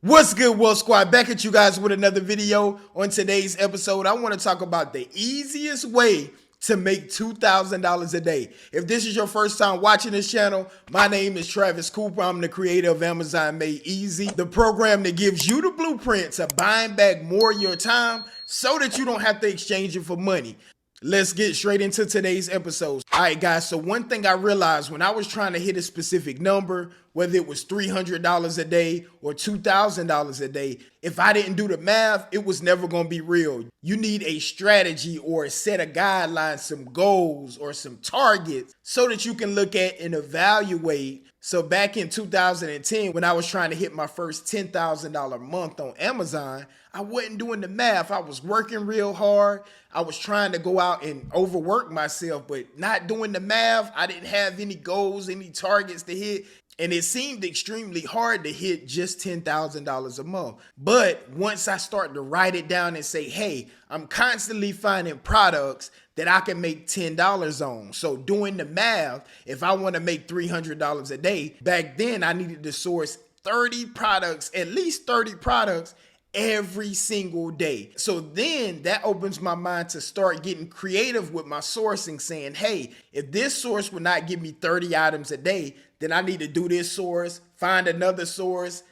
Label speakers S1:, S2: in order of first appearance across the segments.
S1: What's good, World Squad? Back at you guys with another video. On today's episode, I want to talk about the easiest way to make $2,000 a day. If this is your first time watching this channel, my name is Travis Cooper. I'm the creator of Amazon Made Easy, the program that gives you the blueprint to buying back more of your time so that you don't have to exchange it for money. Let's get straight into today's episode. All right, guys, so one thing I realized when I was trying to hit a specific number, whether it was $300 a day or $2,000 a day, if I didn't do the math, it was never going to be real. You need a strategy or a set of guidelines, some goals or some targets so that you can look at and evaluate. So back in 2010, when I was trying to hit my first $10,000 month on Amazon, I wasn't doing the math. I was working real hard. I was trying to go out and overwork myself, but not doing the math. I didn't have any goals, any targets to hit. And it seemed extremely hard to hit just $10,000 a month. But once I started to write it down and say, hey, I'm constantly finding products that I can make $10 on. So doing the math, if I want to make $300 a day, back then I needed to source 30 products, at least 30 products every single day. So then that opens my mind to start getting creative with my sourcing, saying, hey, if this source would not give me 30 items a day, then I need to do this source, find another source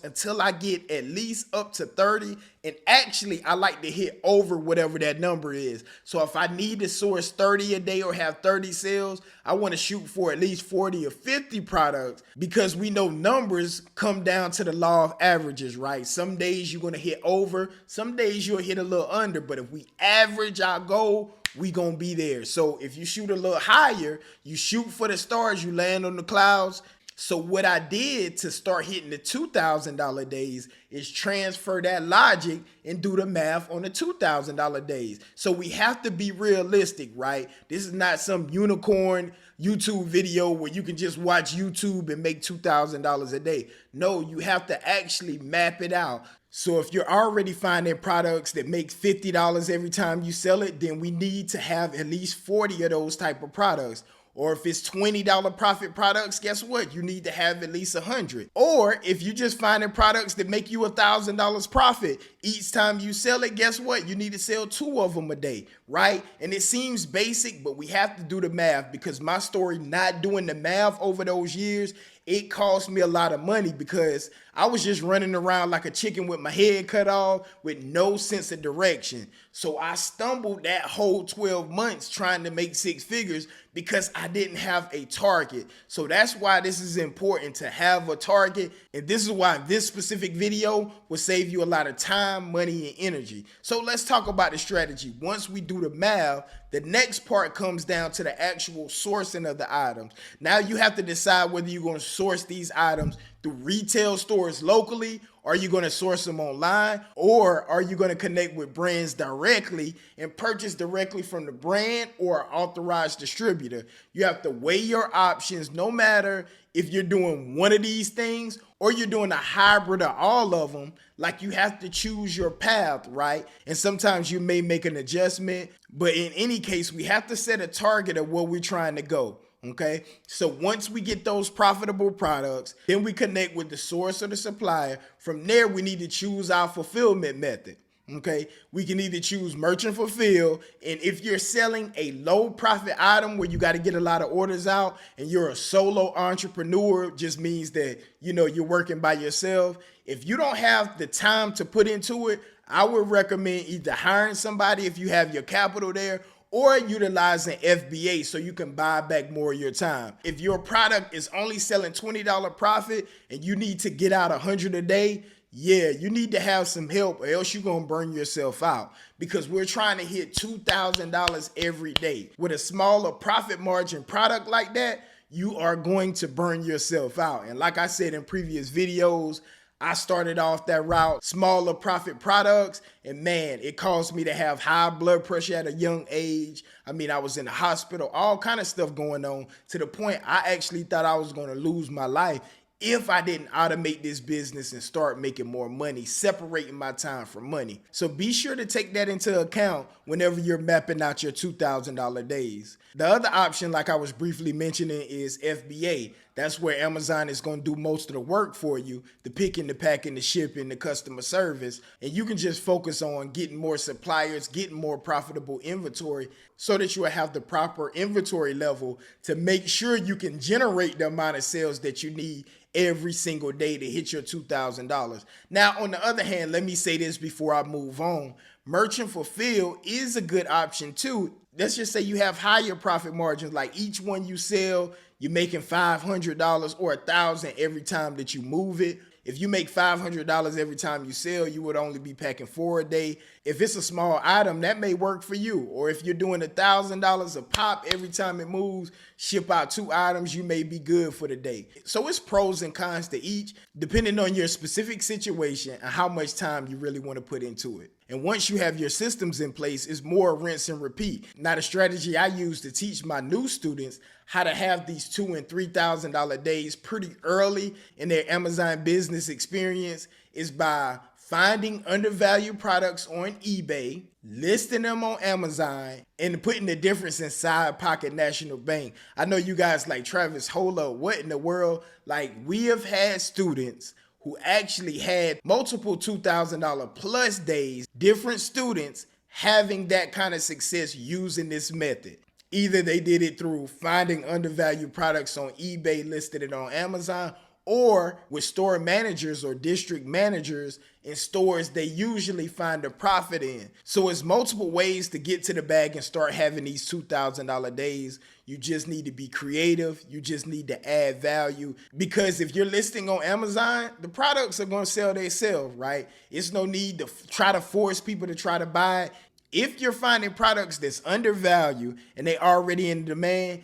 S1: until I get at least up to 30. And actually, I like to hit over whatever that number is. So if I need to source 30 a day or have 30 sales, I want to shoot for at least 40 or 50 products, because we know numbers come down to the law of averages, right? Some days you're going to hit over, some days you'll hit a little under, but if we average our goal, we gonna be there. So if you shoot a little higher, you shoot for the stars, you land on the clouds. So what I did to start hitting the $2,000 days is transfer that logic and do the math on the $2,000 days. So we have to be realistic, right? This is not some unicorn YouTube video where you can just watch YouTube and make $2,000 a day. No, you have to actually map it out. So if you're already finding products that make $50 every time you sell it, then we need to have at least 40 of those type of products. Or if it's $20 profit products, guess what? You need to have at least 100. Or if you're just finding products that make you $1,000 profit each time you sell it, guess what? You need to sell 2 of them a day, right? And it seems basic, but we have to do the math, because my story not doing the math over those years, it cost me a lot of money, because I was just running around like a chicken with my head cut off with no sense of direction. So I stumbled that whole 12 months trying to make 6 figures because I didn't have a target. So that's why this is important, to have a target. And this is why this specific video will save you a lot of time, money, and energy. So let's talk about the strategy. Once we do the math, the next part comes down to the actual sourcing of the items. Now you have to decide whether you're going to source these items through retail stores locally, or are you going to source them online, or are you going to connect with brands directly and purchase directly from the brand or authorized distributor. You have to weigh your options, no matter if you're doing one of these things or you're doing a hybrid of all of them. Like, you have to choose your path, right? And sometimes you may make an adjustment, but in any case, we have to set a target of where we're trying to go. Okay, so once we get those profitable products, then we connect with the source or the supplier. From there, we need to choose our fulfillment method. Okay, we can either choose merchant fulfill, and if you're selling a low profit item where you got to get a lot of orders out and you're a solo entrepreneur, just means that, you know, you're working by yourself. If you don't have the time to put into it, I would recommend either hiring somebody if you have your capital there, or utilizing FBA so you can buy back more of your time. If your product is only selling $20 profit and you need to get out 100 a day, yeah, you need to have some help, or else you're going to burn yourself out, because we're trying to hit $2,000 every day. With a smaller profit margin product like that, you are going to burn yourself out. And like I said in previous videos, I started off that route, smaller profit products, and man, it caused me to have high blood pressure at a young age. I mean, I was in the hospital, all kind of stuff going on, to the point I actually thought I was going to lose my life if I didn't automate this business and start making more money, separating my time from money. So be sure to take that into account whenever you're mapping out your $2,000 days. The other option, like I was briefly mentioning, is FBA. That's where Amazon is going to do most of the work for you, the picking, the packing, the shipping, the customer service. And you can just focus on getting more suppliers, getting more profitable inventory so that you will have the proper inventory level to make sure you can generate the amount of sales that you need every single day to hit your $2,000. Now, on the other hand, let me say this before I move on. Merchant fulfill is a good option too. Let's just say you have higher profit margins, like each one you sell, you're making $500 or $1,000 every time that you move it. If you make $500 every time you sell, you would only be packing 4 a day. If it's a small item, that may work for you. Or if you're doing $1,000 a pop every time it moves, ship out 2 items, you may be good for the day. So it's pros and cons to each, depending on your specific situation and how much time you really want to put into it. And once you have your systems in place, it's more rinse and repeat. Now, the strategy I use to teach my new students how to have these $2,000 and $3,000 days pretty early in their Amazon business experience is by finding undervalued products on eBay, listing them on Amazon, and putting the difference inside Pocket National Bank. I know you guys like, Travis, hold up, what in the world? Like, we have had students who actually had multiple $2,000 plus days, different students having that kind of success using this method. Either they did it through finding undervalued products on eBay, listed it on Amazon, or with store managers or district managers in stores they usually find a profit in. So it's multiple ways to get to the bag and start having these $2,000 days. You just need to be creative. You just need to add value, because if you're listing on Amazon, the products are going to sell themselves, right? It's no need to try to force people to try to buy it. If you're finding products that's undervalued and they already in demand,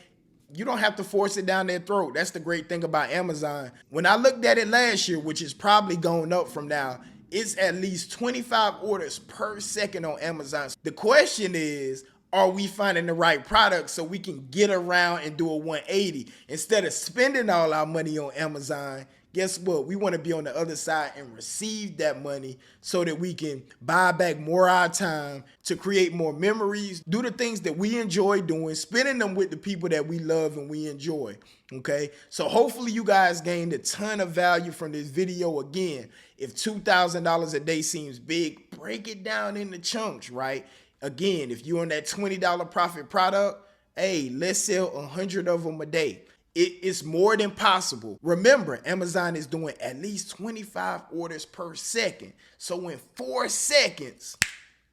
S1: you don't have to force it down their throat. That's the great thing about Amazon. When I looked at it last year, which is probably going up from now, it's at least 25 orders per second on Amazon. The question is, are we finding the right product so we can get around and do a 180? Instead of spending all our money on Amazon, guess what? We want to be on the other side and receive that money so that we can buy back more of our time to create more memories, do the things that we enjoy doing, spending them with the people that we love and we enjoy. Okay, so hopefully you guys gained a ton of value from this video. Again, if $2,000 a day seems big, break it down into chunks, right? Again, if you're on that $20 profit product, hey, let's sell 100 of them a day. It's more than possible. Remember, Amazon is doing at least 25 orders per second. So in 4 seconds,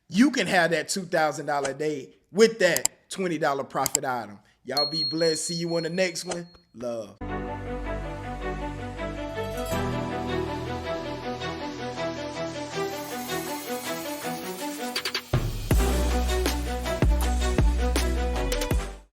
S1: you can have that $2,000 a day with that $20 profit item. Y'all be blessed. See you on the next one. Love.